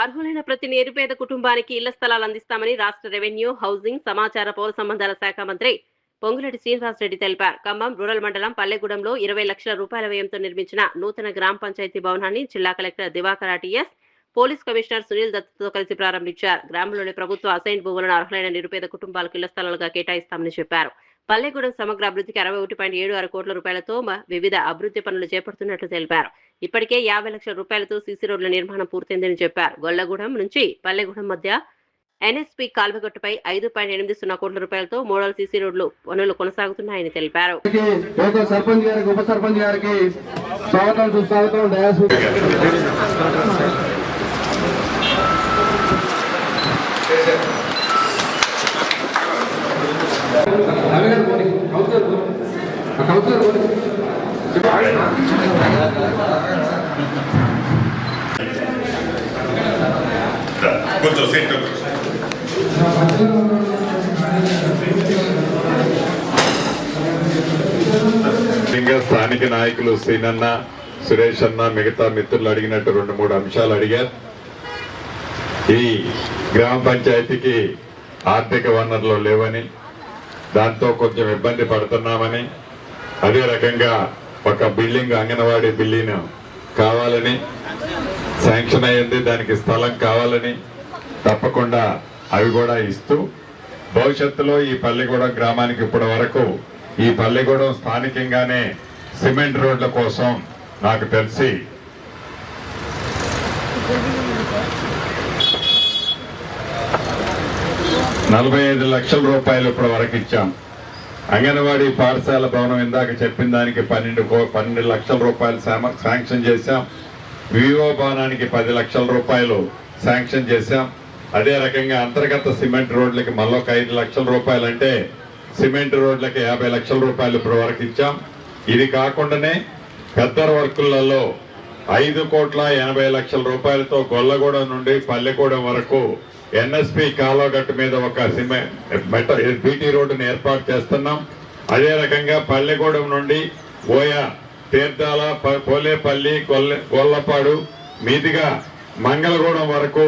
అర్హులైన ప్రతి నిరుపేద కుటుంబానికి ఇళ్ల స్థలాలు అందిస్తామని రాష్ట్ర రెవెన్యూ, హౌసింగ్, సమాచార పౌర సంబంధాల శాఖ మంత్రి పొంగులేటి శ్రీనివాసరెడ్డి తెలిపారు. ఖమ్మం రూరల్ మండలం పల్లెగూడెంలో 20 లక్షల రూపాయల వ్యయంతో నిర్మించిన నూతన గ్రామ పంచాయతీ భవనాన్ని జిల్లా collector Divakar TS, police commissioner Sunil దత్తో కలిసి ప్రారంభించారు. గ్రామంలోని ప్రభుత్వ అసైన్ భూములను అర్హులైన నిరుపేద కుటుంబాలకు ఇళ్ల స్థలాలుగా కేటాయిస్తామని చెప్పారు. పల్లెగూడెం సమగ్ర అభివృద్ధికి 61.76 కోట్ల రూపాయలతో వివిధ అభివృద్ధి పనులు చేపడుతున్నట్లు తెలిపారు. ఇప్పటికే 50 లక్షల రూపాయలతో సీసీ రోడ్ల నిర్మాణం పూర్తయిందని చెప్పారు. గొల్లగూడెం నుంచి పల్లెగూడెం మధ్య ఎన్ఎస్పీ కాల్వగట్టుపై 5.80 కోట్ల రూపాయలతో మోడల్ సీసీ రోడ్లు పనులు కొనసాగుతున్నాయని తెలిపారు. సర్పంచ్ గారికి, ఉప సర్పంచ్ గారికి స్వాగతం, సుస్వాగతం. స్థానిక నాయకులు శ్రీనన్న, సురేష్ అన్న, మిగతా మిత్రులు అడిగినట్టు 2-3 అంశాలు అడిగారు. ఈ గ్రామ పంచాయతీకి ఆర్థిక వనరులు లేవని, దాంతో కొంచెం ఇబ్బంది పడుతున్నామని, అదే రకంగా ఒక బిల్డింగ్, అంగన్వాడీ బిల్డింగ్ కావాలని శాంక్షన్ అయ్యింది, దానికి స్థలం కావాలని తప్పకుండా అవి కూడా ఇస్తూ, భవిష్యత్తులో ఈ పల్లెగూడెం గ్రామానికి ఇప్పటి వరకు ఈ పల్లెగూడెం స్థానికంగానే సిమెంట్ రోడ్ల కోసం నాకు తెలిసి 45 లక్షల రూపాయలు ఇప్పటి వరకు ఇచ్చాం. అంగన్వాడీ పాఠశాల భవనం ఇందాక చెప్పిన దానికి 12 లక్షల రూపాయలు శాంక్షన్ చేశాం. వివో భవనానికి 10 లక్షల రూపాయలు శాంక్షన్ చేశాం. అదే రకంగా అంతర్గత సిమెంట్ రోడ్లకి మళ్ళొక 5 లక్షల రూపాయలు, అంటే సిమెంట్ రోడ్లకి 50 లక్షల రూపాయలు ఇప్పటి వరకు ఇచ్చాం. ఇది కాకుండానే పెద్ద వర్కులలో 5,80,00,000 రూపాయలతో గొల్లగూడెం నుండి పల్లెగూడెం వరకు ఎన్ఎస్పీ కాలువగట్టు మీద ఒక బీటీ రోడ్డును ఏర్పాటు చేస్తున్నాం. అదే రకంగా పల్లెగూడెం నుండి ఓయా తీర్థాల, పోలేపల్లి, గొల్లపాడు మీదుగా మంగళగూడెం వరకు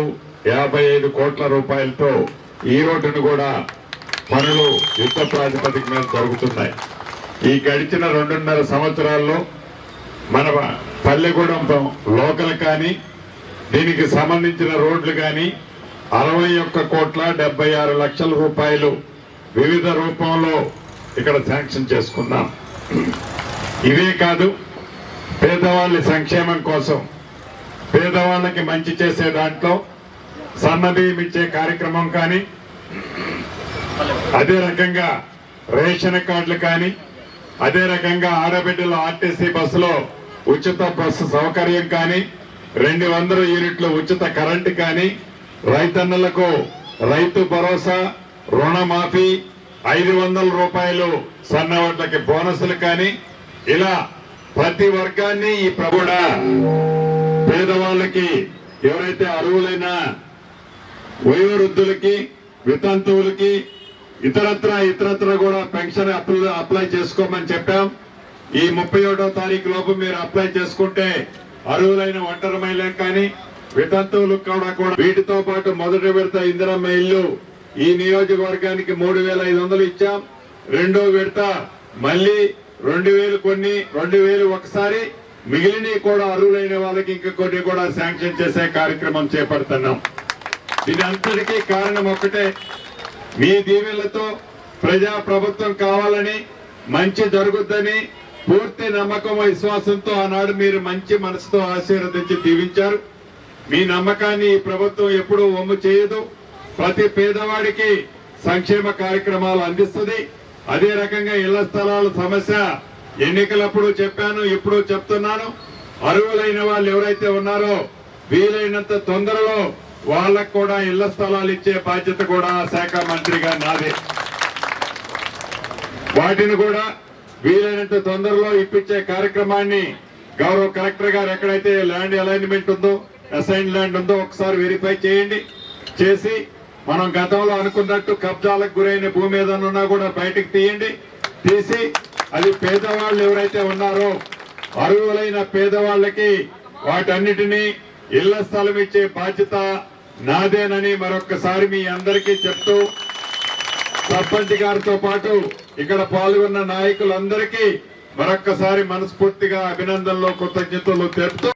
55 కోట్ల రూపాయలతో ఈ రోడ్డును కూడా పనులు యుద్ధ ప్రాతిపదిక మీద జరుగుతున్నాయి. ఈ గడిచిన 2.5 సంవత్సరాల్లో మన పల్లెగూడెం లోకల్ కానీ, దీనికి సంబంధించిన రోడ్లు కానీ 61,76,00,000 రూపాయలు వివిధ రూపంలో ఇక్కడ శాంక్షన్ చేసుకున్నాం. ఇవే కాదు, పేదవాళ్ళ సంక్షేమం కోసం, పేదవాళ్ళకి మంచి చేసే దాంట్లో సన్నబియ్యం ఇచ్చే కార్యక్రమం కానీ, అదే రకంగా రేషన్ కార్డులు కానీ, అదే రకంగా ఆడబిడ్డల ఆర్టీసీ బస్సులో ఉచిత బస్సు సౌకర్యం కానీ, 200 యూనిట్ల ఉచిత కరెంటు కానీ, రైతన్నలకు రైతు భరోసా, రుణమాఫీ, 500 రూపాయలు సన్నవడ్లకి బోనసులు కానీ, ఇలా ప్రతి వర్గాన్ని ఈ ప్రభుత్వ పేదవాళ్ళకి, ఎవరైతే అర్హులైన వయోవృద్ధులకి, వితంతువులకి, ఇతరత్ర కూడా పెన్షన్ అప్లై చేసుకోమని చెప్పాం. ఈ 31వ తారీఖు లోపు మీరు అప్లై చేసుకుంటే అర్హులైన ఒంటరి మహిళలకు కానీ, వితంతువులకు కూడా వీటితో పాటు మొదటి విడత ఇందిరమ్మ ఇల్లు ఈ నియోజకవర్గానికి 3,500 ఇచ్చాం. రెండో విడత మళ్ళీ 2,000 కొన్ని, 2,000 ఒకసారి, మిగిలినవి కూడా అర్హులైన వాళ్ళకి ఇంకా కొన్ని కూడా శాంక్షన్ చేసే కార్యక్రమం చేపడుతున్నాం. దీని అంతటికీ కారణం ఒక్కటే, మీ దీవెనలతో ప్రజా ప్రభుత్వం కావాలని, మంచి జరుగుద్దని పూర్తి నమ్మకం, విశ్వాసంతో ఆనాడు మీరు మంచి మనసుతో ఆశీర్వదించి దీవించారు. మీ నమ్మకాన్ని ఈ ప్రభుత్వం ఎప్పుడూ వమ్ము చేయదు. ప్రతి పేదవాడికి సంక్షేమ కార్యక్రమాలు అందిస్తుంది. అదే రకంగా ఇళ్ల స్థలాల సమస్య ఎన్నికలప్పుడు చెప్పాను, ఇప్పుడు చెప్తున్నాను. అర్హులైన వాళ్ళు ఎవరైతే ఉన్నారో వీలైనంత తొందరలో వాళ్ళకు కూడా ఇళ్ల స్థలాలు ఇచ్చే బాధ్యత కూడా శాఖ మంత్రిగా నాదే. వాటిని కూడా వీలైనంత తొందరలో ఇప్పించే కార్యక్రమాన్ని గౌరవ కలెక్టర్ గారు ఎక్కడైతే ల్యాండ్ అలైన్మెంట్ ఉందో, అసైన్ ల్యాండ్ ఉందో ఒకసారి వెరిఫై చేయండి. చేసి మనం గతంలో అనుకున్నట్టు కబ్జాలకు గురైన భూమి ఏదైనా ఉన్నా కూడా బయటకు తీయండి. తీసి అది పేదవాళ్ళు ఎవరైతే ఉన్నారో అర్హులైన పేదవాళ్ళకి వాటన్నిటినీ ఇళ్ల స్థలం ఇచ్చే బాధ్యత నాదేనని మరొక్కసారి మీ అందరికీ చెప్తూ సర్పంచ్ గారితో పాటు ఇక్కడ పాల్గొన్న నాయకులందరికీ మరొక్కసారి మనస్ఫూర్తిగా అభినందనలు కృతజ్ఞతలు తెలుపుతూ